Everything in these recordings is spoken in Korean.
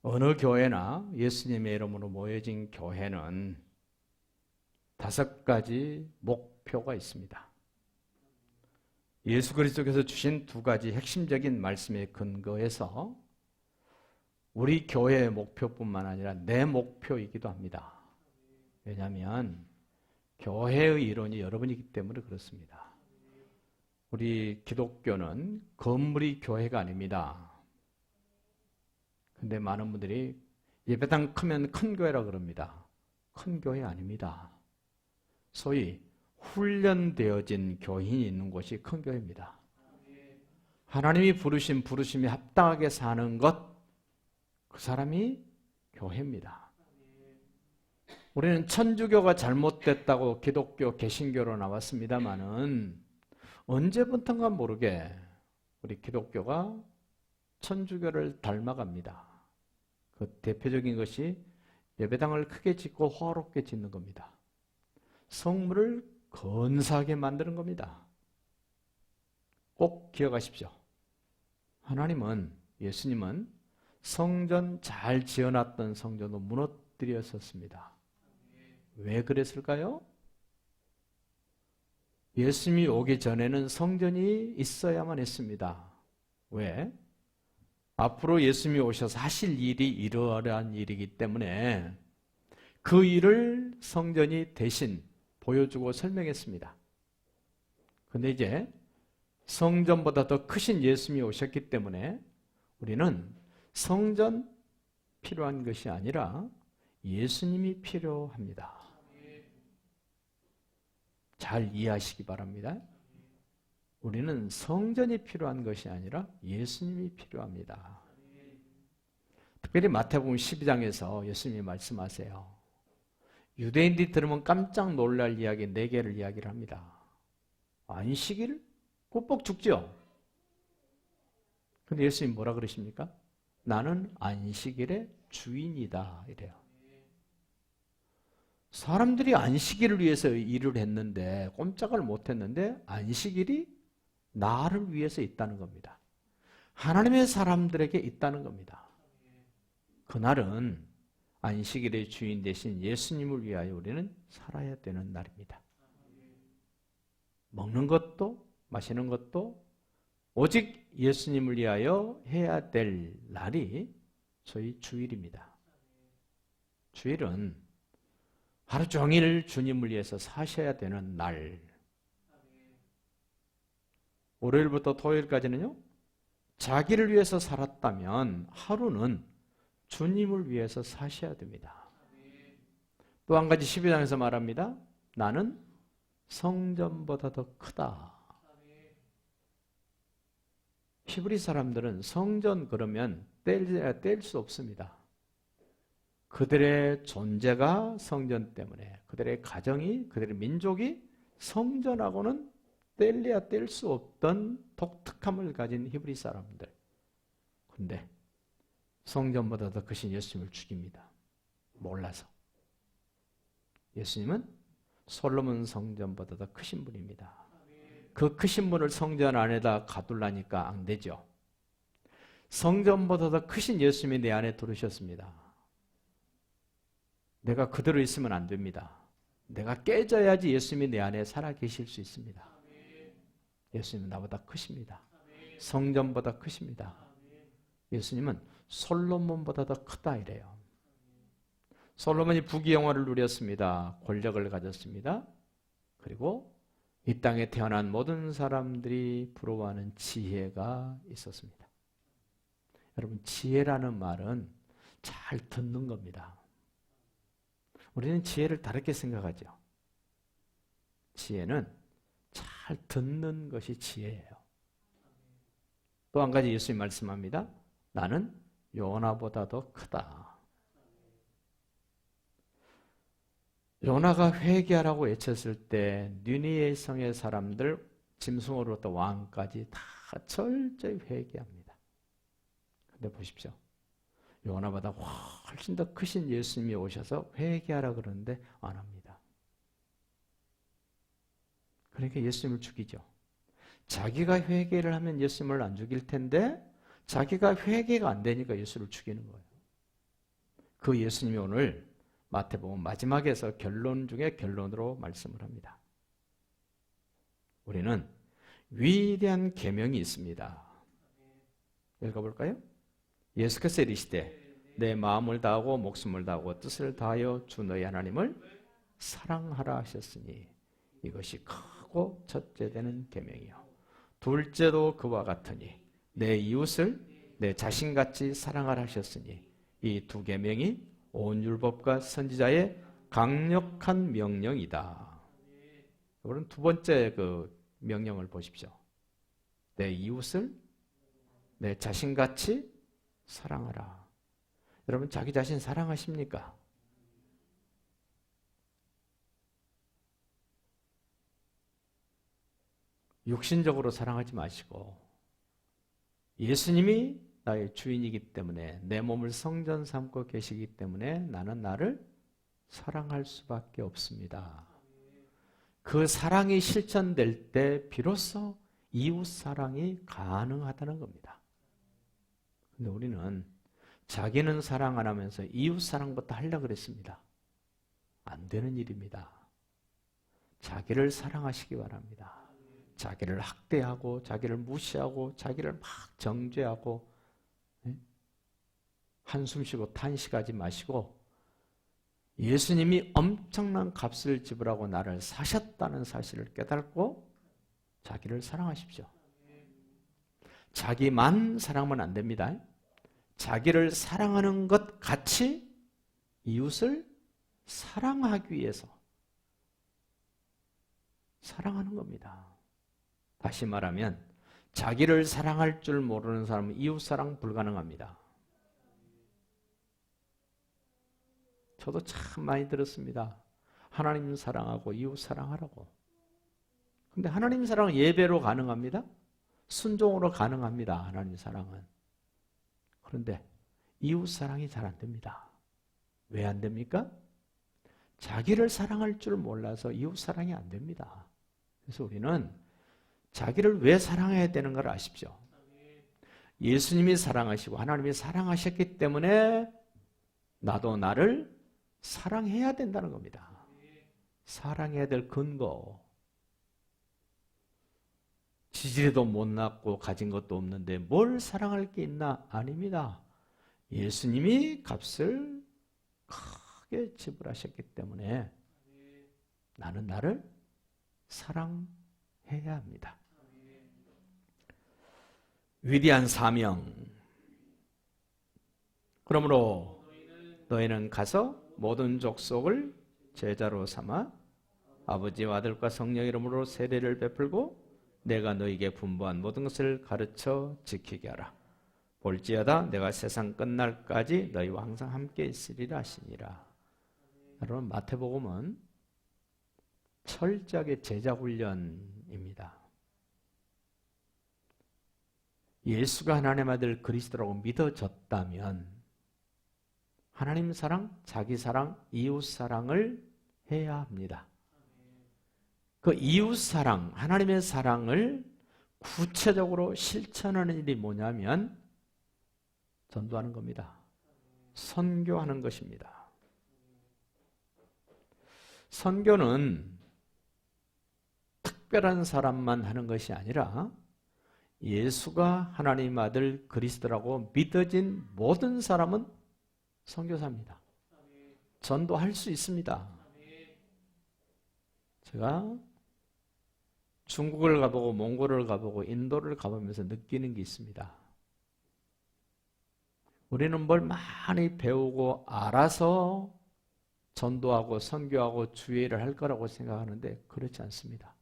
어느 교회나 예수님의 이름으로 모여진 교회는 5가지 목표가 있습니다. 예수 그리스도께서 주신 2가지 핵심적인 말씀에 근거해서 우리 교회의 목표뿐만 아니라 내 목표이기도 합니다. 왜냐하면 교회의 이론이 여러분이기 때문에 그렇습니다. 우리 기독교는 건물이 교회가 아닙니다. 근데 많은 분들이 예배당 크면 큰 교회라 그럽니다. 큰 교회 아닙니다. 소위 훈련되어진 교인이 있는 곳이 큰 교회입니다. 하나님이 부르신 부르심에 합당하게 사는 것, 그 사람이 교회입니다. 우리는 천주교가 잘못됐다고 기독교, 개신교로 나왔습니다마는 언제부턴가 모르게 우리 기독교가 천주교를 닮아갑니다. 그 대표적인 것이 예배당을 크게 짓고 화롭게 짓는 겁니다. 성물을 건사하게 만드는 겁니다. 꼭 기억하십시오. 하나님은, 예수님은 성전 잘 지어놨던 성전도 무너뜨렸었습니다. 왜 그랬을까요? 예수님이 오기 전에는 성전이 있어야만 했습니다. 왜? 앞으로 예수님이 오셔서 하실 일이 이러한 일이기 때문에 그 일을 성전이 대신 보여주고 설명했습니다. 그런데 이제 성전보다 더 크신 예수님이 오셨기 때문에 우리는 성전 필요한 것이 아니라 예수님이 필요합니다. 잘 이해하시기 바랍니다. 우리는 성전이 필요한 것이 아니라 예수님이 필요합니다. 특별히 마태복음 12장에서 예수님이 말씀하세요. 유대인들이 들으면 깜짝 놀랄 이야기 4개를 이야기를 합니다. 안식일? 꼭 죽죠? 근데 예수님이 뭐라 그러십니까? 나는 안식일의 주인이다 이래요. 사람들이 안식일을 위해서 일을 했는데 꼼짝을 못했는데 안식일이 나를 위해서 있다는 겁니다. 하나님의 사람들에게 있다는 겁니다. 그날은 안식일의 주인 되신 예수님을 위하여 우리는 살아야 되는 날입니다. 먹는 것도 마시는 것도 오직 예수님을 위하여 해야 될 날이 저희 주일입니다. 주일은 하루 종일 주님을 위해서 사셔야 되는 날. 월요일부터 토요일까지는요, 자기를 위해서 살았다면 하루는 주님을 위해서 사셔야 됩니다. 또 한 가지 12장에서 말합니다. 나는 성전보다 더 크다. 히브리 사람들은 성전 그러면 뗄 수 없습니다. 그들의 존재가 성전 때문에, 그들의 가정이, 그들의 민족이 성전하고는 뗄래야 뗄 수 없던 독특함을 가진 히브리 사람들. 그런데 성전보다 더 크신 예수님을 죽입니다. 몰라서. 예수님은 솔로몬 성전보다 더 크신 분입니다. 그 크신 분을 성전 안에다 가둘라니까 안 되죠. 성전보다 더 크신 예수님이 내 안에 들어오셨습니다. 내가 그대로 있으면 안 됩니다. 내가 깨져야지 예수님이 내 안에 살아 계실 수 있습니다. 예수님은 나보다 크십니다. 성전보다 크십니다. 예수님은 솔로몬보다 더 크다 이래요. 솔로몬이 부귀영화를 누렸습니다. 권력을 가졌습니다. 그리고 이 땅에 태어난 모든 사람들이 부러워하는 지혜가 있었습니다. 여러분, 지혜라는 말은 잘 듣는 겁니다. 우리는 지혜를 다르게 생각하죠. 지혜는 잘 듣는 것이 지혜예요. 또 한 가지 예수님 말씀합니다. 나는 요나보다 더 크다. 요나가 회개하라고 외쳤을 때 니느웨 성의 사람들, 짐승으로부터 왕까지 다 철저히 회개합니다. 근데 보십시오. 요나보다 훨씬 더 크신 예수님이 오셔서 회개하라 그러는데 안 합니다. 그러니까 예수님을 죽이죠. 자기가 회개를 하면 예수님을 안 죽일 텐데 자기가 회개가 안 되니까 예수를 죽이는 거예요. 그 예수님이 오늘 마태복음 마지막에서 결론 중에 결론으로 말씀을 합니다. 우리는 위대한 계명이 있습니다. 읽어볼까요? 예수께서 이르시되 내 마음을 다하고 목숨을 다하고 뜻을 다하여 주 너희 하나님을 사랑하라 하셨으니 이것이 크고 첫째 되는 계명이요 둘째도 그와 같으니 내 이웃을 내 자신같이 사랑하라 하셨으니 이 두 계명이 온 율법과 선지자의 강력한 명령이다. 여러분 두 번째 그 명령을 보십시오. 내 이웃을 내 자신같이 사랑하라. 여러분 자기 자신 사랑하십니까? 육신적으로 사랑하지 마시고 예수님이 나의 주인이기 때문에 내 몸을 성전 삼고 계시기 때문에 나는 나를 사랑할 수밖에 없습니다. 그 사랑이 실천될 때 비로소 이웃 사랑이 가능하다는 겁니다. 근데 우리는 자기는 사랑 안 하면서 이웃 사랑부터 하려고 그랬습니다. 안 되는 일입니다. 자기를 사랑하시기 바랍니다. 자기를 학대하고 자기를 무시하고 자기를 막 정죄하고 한숨 쉬고 탄식하지 마시고 예수님이 엄청난 값을 지불하고 나를 사셨다는 사실을 깨닫고 자기를 사랑하십시오. 자기만 사랑하면 안 됩니다. 자기를 사랑하는 것 같이 이웃을 사랑하기 위해서 사랑하는 겁니다. 다시 말하면 자기를 사랑할 줄 모르는 사람은 이웃 사랑 불가능합니다. 저도 참 많이 들었습니다. 하나님 사랑하고 이웃 사랑하라고. 근데 하나님 사랑은 예배로 가능합니다. 순종으로 가능합니다. 하나님 사랑은. 그런데 이웃 사랑이 잘 안 됩니다. 왜 안 됩니까? 자기를 사랑할 줄 몰라서 이웃 사랑이 안 됩니다. 그래서 우리는 자기를 왜 사랑해야 되는 걸 아십시오. 예수님이 사랑하시고 하나님이 사랑하셨기 때문에 나도 나를 사랑해야 된다는 겁니다. 사랑해야 될 근거. 지지리도 못났고 가진 것도 없는데 뭘 사랑할 게 있나? 아닙니다. 예수님이 값을 크게 지불하셨기 때문에 나는 나를 사랑해야 합니다. 위대한 사명. 그러므로 너희는 가서 모든 족속을 제자로 삼아 아버지와 아들과 성령 이름으로 세례를 베풀고 내가 너희에게 분부한 모든 것을 가르쳐 지키게 하라. 볼지어다 내가 세상 끝날까지 너희와 항상 함께 있으리라 하시니라. 여러분 마태복음은 철저하게 제자 훈련입니다. 예수가 하나님의 아들 그리스도라고 믿어졌다면 하나님 사랑, 자기 사랑, 이웃 사랑을 해야 합니다. 그 이웃 사랑, 하나님의 사랑을 구체적으로 실천하는 일이 뭐냐면 전도하는 겁니다. 선교하는 것입니다. 선교는 특별한 사람만 하는 것이 아니라 예수가 하나님 아들 그리스도라고 믿어진 모든 사람은 선교사입니다. 전도할 수 있습니다. 제가 중국을 가보고 몽골을 가보고 인도를 가보면서 느끼는 게 있습니다. 우리는 뭘 많이 배우고 알아서 전도하고 선교하고 주의를 할 거라고 생각하는데 그렇지 않습니다.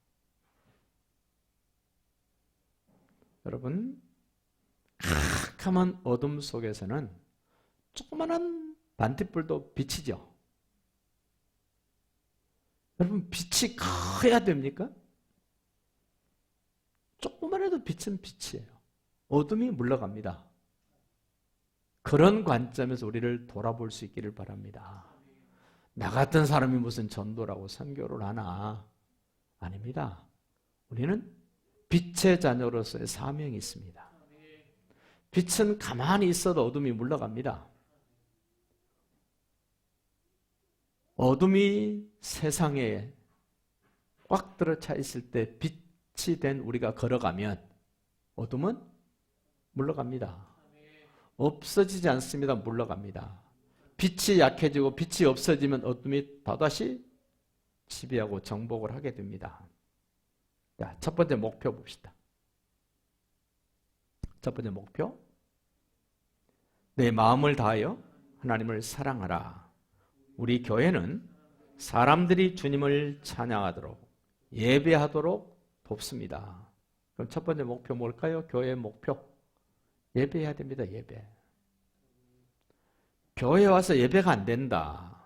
여러분, 캄캄한 어둠 속에서는 조그마한 반딧불도 빛이죠. 여러분, 빛이 커야 됩니까? 조금만 해도 빛은 빛이에요. 어둠이 물러갑니다. 그런 관점에서 우리를 돌아볼 수 있기를 바랍니다. 나 같은 사람이 무슨 전도라고 선교를 하나? 아닙니다. 우리는 빛의 자녀로서의 사명이 있습니다. 빛은 가만히 있어도 어둠이 물러갑니다. 어둠이 세상에 꽉 들어차 있을 때 빛이 된 우리가 걸어가면 어둠은 물러갑니다. 없어지지 않습니다. 물러갑니다. 빛이 약해지고 빛이 없어지면 어둠이 다시 지배하고 정복을 하게 됩니다. 자, 첫 번째 목표 봅시다. 첫 번째 목표. 내 마음을 다하여 하나님을 사랑하라. 우리 교회는 사람들이 주님을 찬양하도록 예배하도록 돕습니다. 그럼 첫 번째 목표 뭘까요? 교회의 목표. 예배해야 됩니다. 예배. 교회에 와서 예배가 안 된다.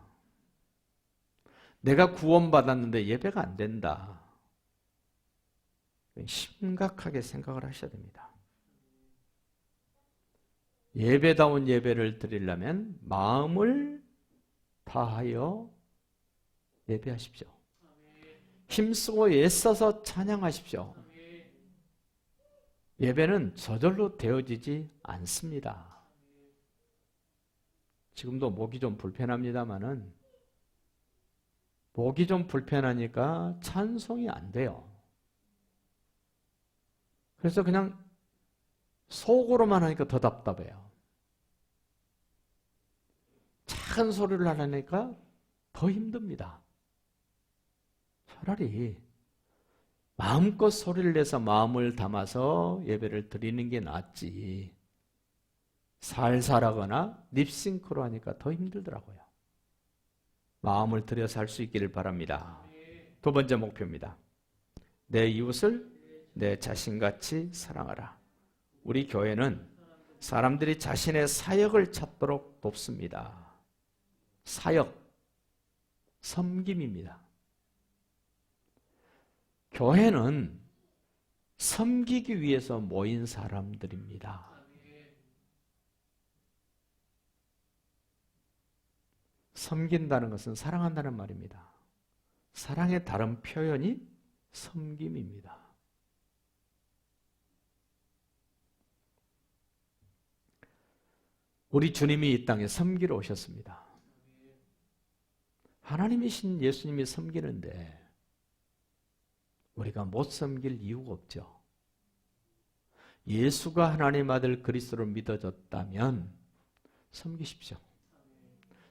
내가 구원받았는데 예배가 안 된다. 심각하게 생각을 하셔야 됩니다. 예배다운 예배를 드리려면 마음을 다하여 예배하십시오. 힘쓰고 애써서 찬양하십시오. 예배는 저절로 되어지지 않습니다. 지금도 목이 좀 불편합니다만은 목이 좀 불편하니까 찬송이 안 돼요. 그래서 그냥 속으로만 하니까 더 답답해요. 작은 소리를 하려니까 더 힘듭니다. 차라리 마음껏 소리를 내서 마음을 담아서 예배를 드리는 게 낫지. 살살하거나 립싱크로 하니까 더 힘들더라고요. 마음을 들여서 할 수 있기를 바랍니다. 두 번째 목표입니다. 내 이웃을 내 자신같이 사랑하라. 우리 교회는 사람들이 자신의 사역을 찾도록 돕습니다. 사역, 섬김입니다. 교회는 섬기기 위해서 모인 사람들입니다. 섬긴다는 것은 사랑한다는 말입니다. 사랑의 다른 표현이 섬김입니다. 우리 주님이 이 땅에 섬기러 오셨습니다. 하나님이신 예수님이 섬기는데 우리가 못 섬길 이유가 없죠. 예수가 하나님 아들 그리스도를 믿어졌다면 섬기십시오.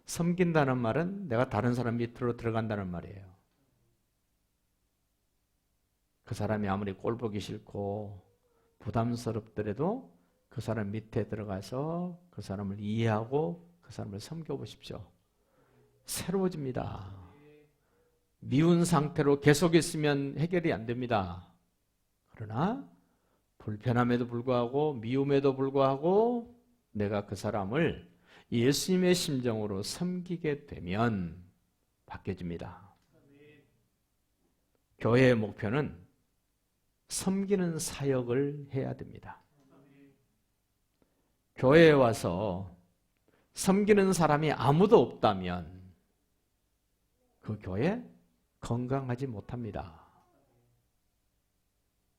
섬긴다는 말은 내가 다른 사람 밑으로 들어간다는 말이에요. 그 사람이 아무리 꼴보기 싫고 부담스럽더라도 그 사람 밑에 들어가서 그 사람을 이해하고 그 사람을 섬겨보십시오. 새로워집니다. 미운 상태로 계속 있으면 해결이 안 됩니다. 그러나 불편함에도 불구하고 미움에도 불구하고 내가 그 사람을 예수님의 심정으로 섬기게 되면 바뀌어집니다. 교회의 목표는 섬기는 사역을 해야 됩니다. 교회에 와서 섬기는 사람이 아무도 없다면 그 교회 건강하지 못합니다.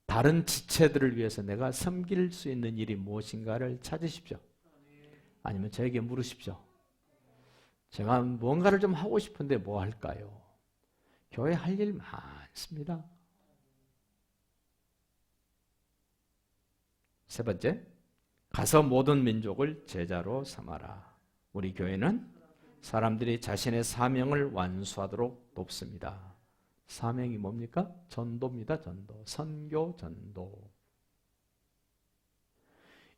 다른 지체들을 위해서 내가 섬길 수 있는 일이 무엇인가를 찾으십시오. 아니면 저에게 물으십시오. 제가 뭔가를 좀 하고 싶은데 뭐 할까요? 교회 할 일 많습니다. 세 번째, 가서 모든 민족을 제자로 삼아라. 우리 교회는 사람들이 자신의 사명을 완수하도록 돕습니다. 사명이 뭡니까? 전도입니다. 전도. 선교, 전도.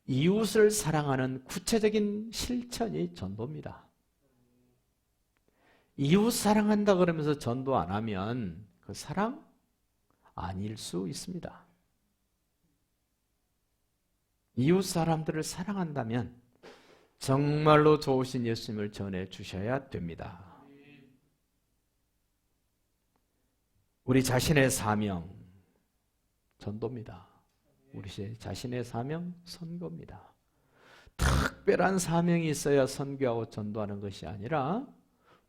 이웃을 사랑하는 구체적인 실천이 전도입니다. 이웃 사랑한다 그러면서 전도 안 하면 그 사랑 아닐 수 있습니다. 이웃 사람들을 사랑한다면 정말로 좋으신 예수님을 전해 주셔야 됩니다. 우리 자신의 사명, 전도입니다. 우리 자신의 사명, 선교입니다. 특별한 사명이 있어야 선교하고 전도하는 것이 아니라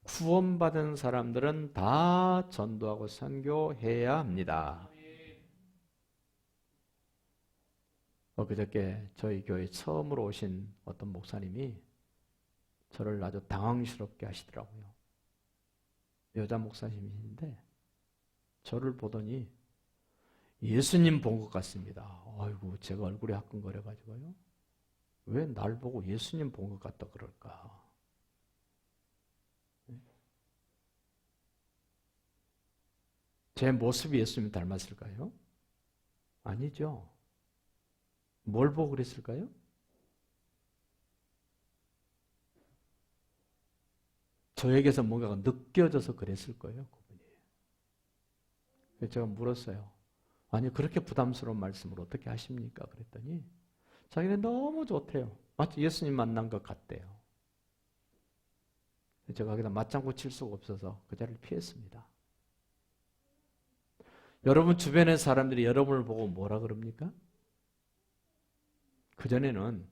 구원받은 사람들은 다 전도하고 선교해야 합니다. 그저께 저희 교회 처음으로 오신 어떤 목사님이 저를 아주 당황스럽게 하시더라고요. 여자 목사님이신데 저를 보더니 예수님 본 것 같습니다. 아이고 제가 얼굴이 화끈거려가지고요. 왜 날 보고 예수님 본 것 같다 그럴까? 제 모습이 예수님 닮았을까요? 아니죠. 뭘 보고 그랬을까요? 저에게서 뭔가가 느껴져서 그랬을 거예요. 그분이. 그래서 제가 물었어요. 아니 그렇게 부담스러운 말씀을 어떻게 하십니까? 그랬더니 자기는 너무 좋대요. 마치 예수님 만난 것 같대요. 제가 거기다 맞장구 칠 수가 없어서 그 자리를 피했습니다. 여러분 주변의 사람들이 여러분을 보고 뭐라 그럽니까? 그전에는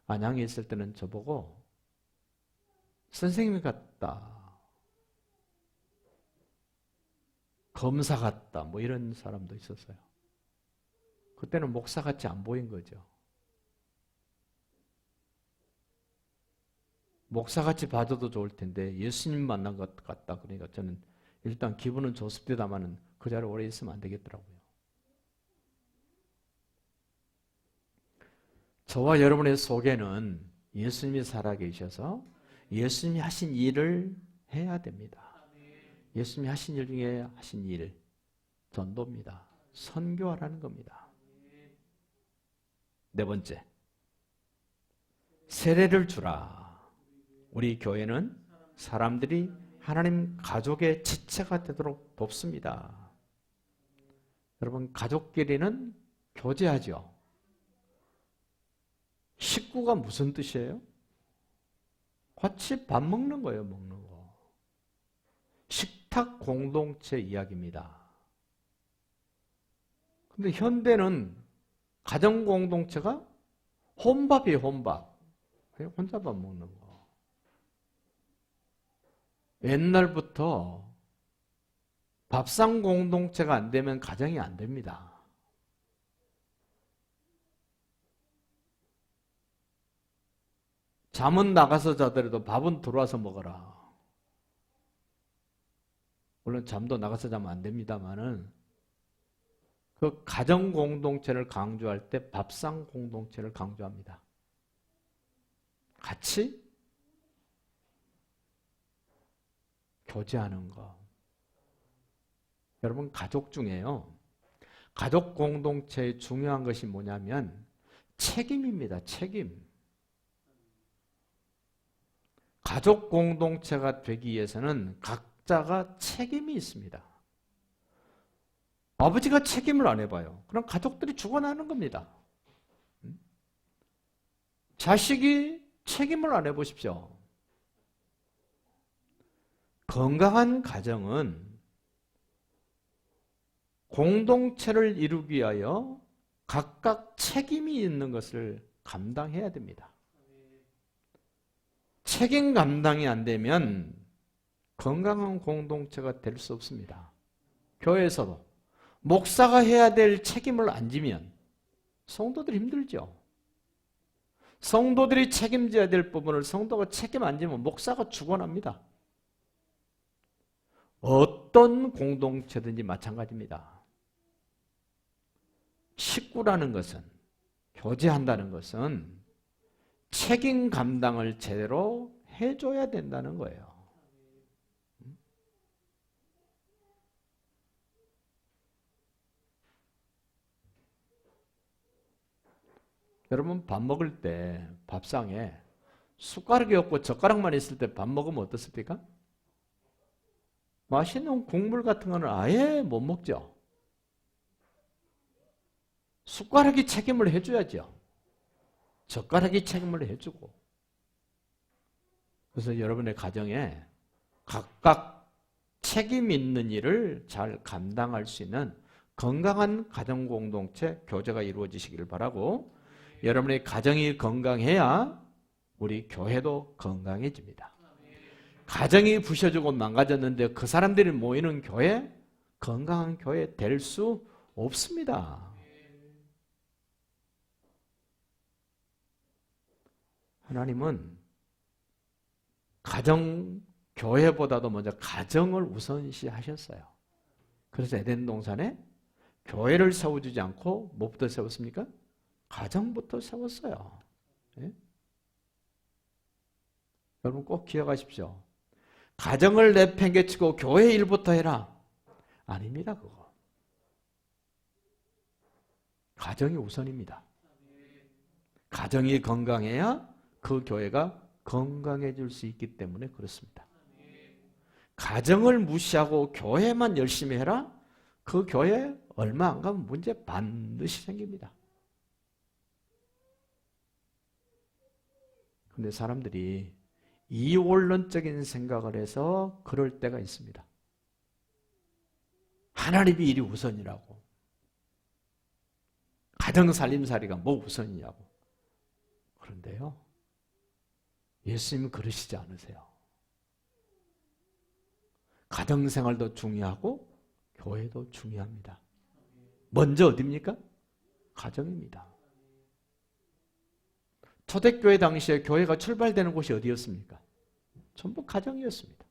안양에 있을 때는 저보고 선생님 같다, 검사 같다, 뭐 이런 사람도 있었어요. 그때는 목사같이 안 보인 거죠. 목사같이 봐줘도 좋을 텐데 예수님 만난 것 같다. 그러니까 저는 일단 기분은 좋습니다만은 그 자리에 오래 있으면 안 되겠더라고요. 저와 여러분의 속에는 예수님이 살아계셔서 예수님이 하신 일을 해야 됩니다. 예수님이 하신 일 중에 하신 일, 전도입니다. 선교하라는 겁니다. 네 번째, 세례를 주라. 우리 교회는 사람들이 하나님 가족의 지체가 되도록 돕습니다. 여러분 가족끼리는 교제하죠. 식구가 무슨 뜻이에요? 같이 밥 먹는 거예요. 먹는 거. 식탁 공동체 이야기입니다. 근데 현대는 가정 공동체가 혼밥이에요. 혼밥. 그냥 혼자 밥 먹는 거. 옛날부터 밥상 공동체가 안 되면 가정이 안 됩니다. 잠은 나가서 자더라도 밥은 들어와서 먹어라. 물론 잠도 나가서 자면 안 됩니다만은 그 가정 공동체를 강조할 때 밥상 공동체를 강조합니다. 같이 교제하는 거. 여러분 가족 중에요. 가족 공동체의 중요한 것이 뭐냐면 책임입니다. 책임. 가족 공동체가 되기 위해서는 각자가 책임이 있습니다. 아버지가 책임을 안 해봐요. 그럼 가족들이 죽어나는 겁니다. 자식이 책임을 안 해보십시오. 건강한 가정은 공동체를 이루기 위하여 각각 책임이 있는 것을 감당해야 됩니다. 책임 감당이 안 되면 건강한 공동체가 될 수 없습니다. 교회에서도 목사가 해야 될 책임을 안 지면 성도들이 힘들죠. 성도들이 책임져야 될 부분을 성도가 책임 안 지면 목사가 죽어납니다. 어떤 공동체든지 마찬가지입니다. 식구라는 것은, 교제한다는 것은 책임 감당을 제대로 해줘야 된다는 거예요. 여러분 밥 먹을 때 밥상에 숟가락이 없고 젓가락만 있을 때 밥 먹으면 어떻습니까? 맛있는 국물 같은 거는 아예 못 먹죠. 숟가락이 책임을 해줘야죠. 젓가락이 책임을 해주고. 그래서 여러분의 가정에 각각 책임 있는 일을 잘 감당할 수 있는 건강한 가정 공동체 교제가 이루어지시길 바라고, 여러분의 가정이 건강해야 우리 교회도 건강해집니다. 가정이 부셔지고 망가졌는데 그 사람들이 모이는 교회, 건강한 교회 될 수 없습니다. 하나님은 가정 교회보다도 먼저 가정을 우선시하셨어요. 그래서 에덴 동산에 교회를 세워주지 않고 뭐부터 세웠습니까? 가정부터 세웠어요. 예? 여러분 꼭 기억하십시오. 가정을 내팽개치고 교회 일부터 해라. 아닙니다, 그거. 가정이 우선입니다. 가정이 건강해야 그 교회가 건강해질 수 있기 때문에 그렇습니다. 가정을 무시하고 교회만 열심히 해라? 그 교회 얼마 안 가면 문제 반드시 생깁니다. 근데 사람들이 이원론적인 생각을 해서 그럴 때가 있습니다. 하나님이 일이 우선이라고. 가정 살림살이가 뭐 우선이냐고. 그런데요, 예수님은 그러시지 않으세요. 가정생활도 중요하고 교회도 중요합니다. 먼저 어디입니까? 가정입니다. 초대교회 당시에 교회가 출발되는 곳이 어디였습니까? 전부 가정이었습니다.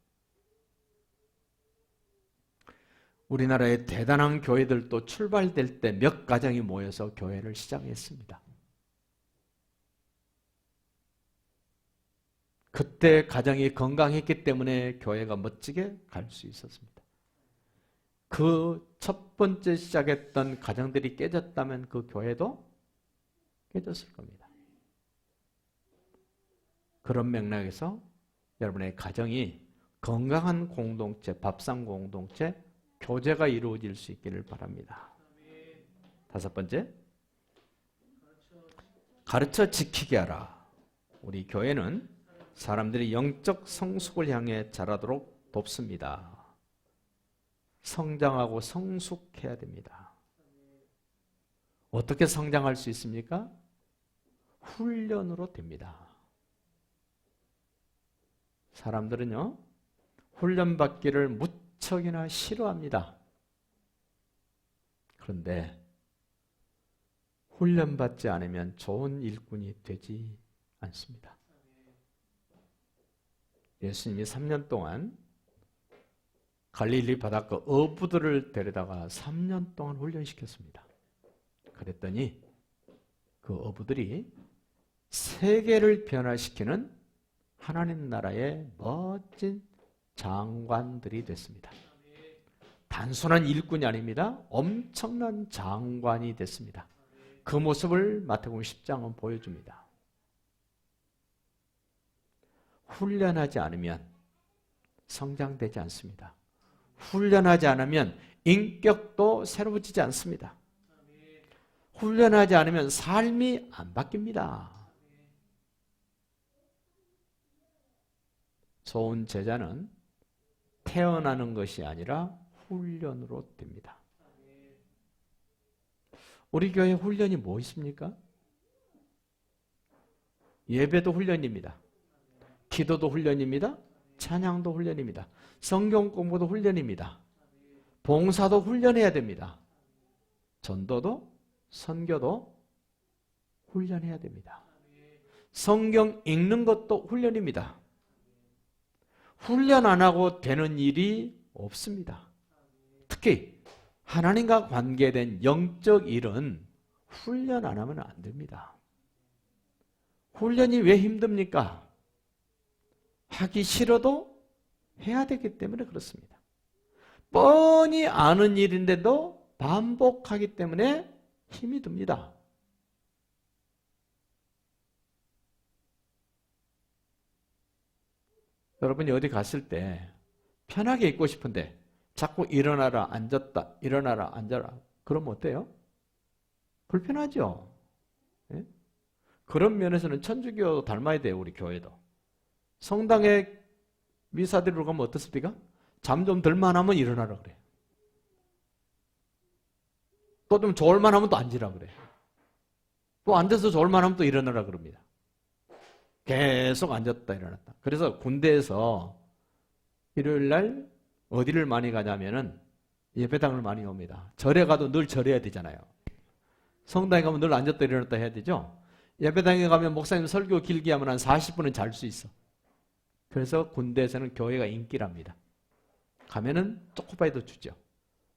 우리나라의 대단한 교회들도 출발될 때 몇 가정이 모여서 교회를 시작했습니다. 그때 가정이 건강했기 때문에 교회가 멋지게 갈 수 있었습니다. 그 첫 번째 시작했던 가정들이 깨졌다면 그 교회도 깨졌을 겁니다. 그런 맥락에서 여러분의 가정이 건강한 공동체, 밥상 공동체, 교제가 이루어질 수 있기를 바랍니다. 다섯 번째, 가르쳐 지키게 하라. 우리 교회는 사람들이 영적 성숙을 향해 자라도록 돕습니다. 성장하고 성숙해야 됩니다. 어떻게 성장할 수 있습니까? 훈련으로 됩니다. 사람들은요, 훈련받기를 무척이나 싫어합니다. 그런데 훈련받지 않으면 좋은 일꾼이 되지 않습니다. 예수님이 3년 동안 갈릴리 바닷가 어부들을 데려다가 3년 동안 훈련시켰습니다. 그랬더니 그 어부들이 세계를 변화시키는 하나님 나라의 멋진 장관들이 됐습니다. 단순한 일꾼이 아닙니다. 엄청난 장관이 됐습니다. 그 모습을 마태복음 10장은 보여줍니다. 훈련하지 않으면 성장되지 않습니다. 훈련하지 않으면 인격도 새로워지지 않습니다. 훈련하지 않으면 삶이 안 바뀝니다. 좋은 제자는 태어나는 것이 아니라 훈련으로 됩니다. 우리 교회 훈련이 뭐 있습니까? 예배도 훈련입니다. 기도도 훈련입니다. 찬양도 훈련입니다. 성경 공부도 훈련입니다. 봉사도 훈련해야 됩니다. 전도도 선교도 훈련해야 됩니다. 성경 읽는 것도 훈련입니다. 훈련 안 하고 되는 일이 없습니다. 특히 하나님과 관계된 영적 일은 훈련 안 하면 안 됩니다. 훈련이 왜 힘듭니까? 하기 싫어도 해야 되기 때문에 그렇습니다. 뻔히 아는 일인데도 반복하기 때문에 힘이 듭니다. 여러분이 어디 갔을 때 편하게 있고 싶은데 자꾸 일어나라 앉았다 일어나라 앉아라 그러면 어때요? 불편하죠. 예? 그런 면에서는 천주교 닮아야 돼요. 우리 교회도. 성당에 미사드리러 가면 어떻습니까? 잠 좀 들만 하면 일어나라 그래. 또 좀 졸만 하면 또 앉으라 그래. 또 앉아서 졸만 하면 또 일어나라 그럽니다. 계속 앉았다 일어났다. 그래서 군대에서 일요일 날 어디를 많이 가냐면은 예배당을 많이 옵니다. 절에 가도 늘 절해야 되잖아요. 성당에 가면 늘 앉았다 일어났다 해야 되죠. 예배당에 가면 목사님 설교 길게 하면 한 40분은 잘 수 있어. 그래서 군대에서는 교회가 인기랍니다. 가면은 초코파이도 주죠.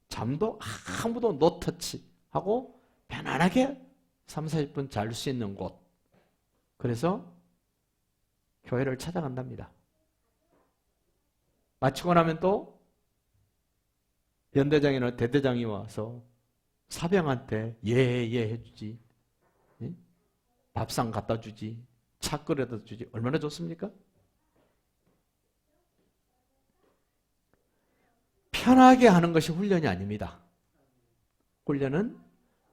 잠도 아무도 노터치 하고 편안하게 3, 40분 잘 수 있는 곳. 그래서 교회를 찾아간답니다. 마치고 나면 또 연대장이나 대대장이 와서 사병한테 예 해주지. 예? 밥상 갖다 주지. 차 끓여다 주지. 얼마나 좋습니까? 편하게 하는 것이 훈련이 아닙니다. 훈련은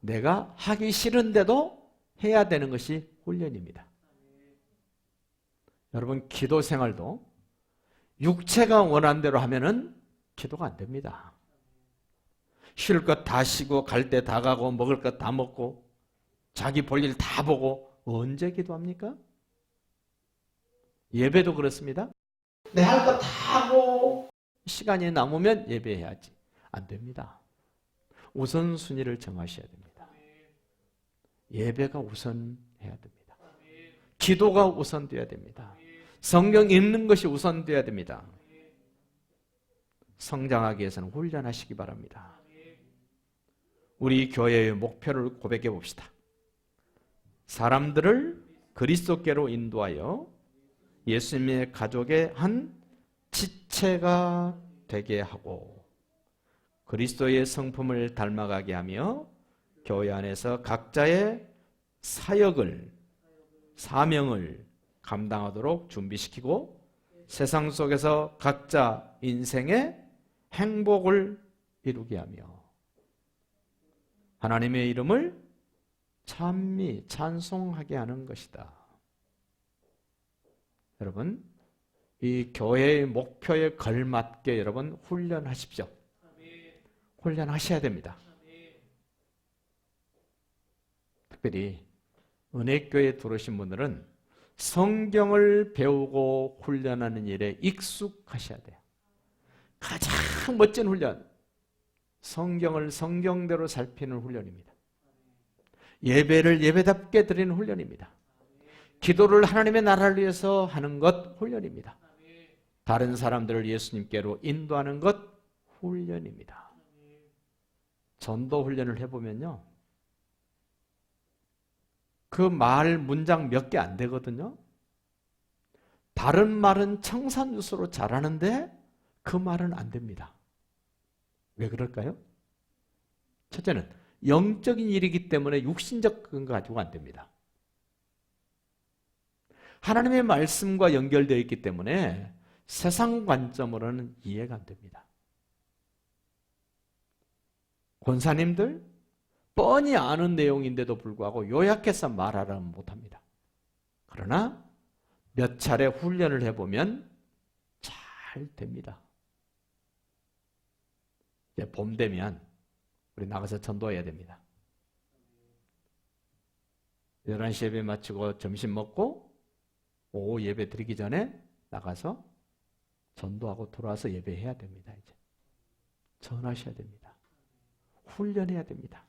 내가 하기 싫은데도 해야 되는 것이 훈련입니다. 여러분, 기도 생활도 육체가 원하는 대로 하면은 기도가 안 됩니다. 쉴 것 다 쉬고 갈 때 다 가고 먹을 것 다 먹고 자기 볼 일 다 보고 언제 기도합니까? 예배도 그렇습니다. 내 할 것 다 하고 시간이 남으면 예배해야지. 안 됩니다. 우선순위를 정하셔야 됩니다. 예배가 우선해야 됩니다. 기도가 우선돼야 됩니다. 성경 읽는 것이 우선돼야 됩니다. 성장하기 위해서는 훈련하시기 바랍니다. 우리 교회의 목표를 고백해 봅시다. 사람들을 그리스도께로 인도하여 예수님의 가족의 한 지체가 되게 하고 그리스도의 성품을 닮아가게 하며 교회 안에서 각자의 사역을, 사명을 감당하도록 준비시키고 세상 속에서 각자 인생의 행복을 이루게 하며 하나님의 이름을 찬미, 찬송하게 하는 것이다. 여러분, 이 교회의 목표에 걸맞게 여러분 훈련하십시오. 훈련하셔야 됩니다. 특별히 은혜교회에 들어오신 분들은 성경을 배우고 훈련하는 일에 익숙하셔야 돼요. 가장 멋진 훈련, 성경을 성경대로 살피는 훈련입니다. 예배를 예배답게 드리는 훈련입니다. 기도를 하나님의 나라를 위해서 하는 것 훈련입니다. 다른 사람들을 예수님께로 인도하는 것 훈련입니다. 전도 훈련을 해보면요, 그 말 문장 몇 개 안 되거든요. 다른 말은 청산유수로 잘하는데 그 말은 안 됩니다. 왜 그럴까요? 첫째는 영적인 일이기 때문에 육신적 근거 가지고 안 됩니다. 하나님의 말씀과 연결되어 있기 때문에 세상 관점으로는 이해가 안 됩니다. 권사님들 뻔히 아는 내용인데도 불구하고 요약해서 말하라면 못합니다. 그러나 몇 차례 훈련을 해보면 잘 됩니다. 이제 봄 되면 우리 나가서 전도해야 됩니다. 11시 예배 마치고 점심 먹고 오후 예배 드리기 전에 나가서 전도하고 돌아와서 예배해야 됩니다. 이제 전하셔야 됩니다. 훈련해야 됩니다.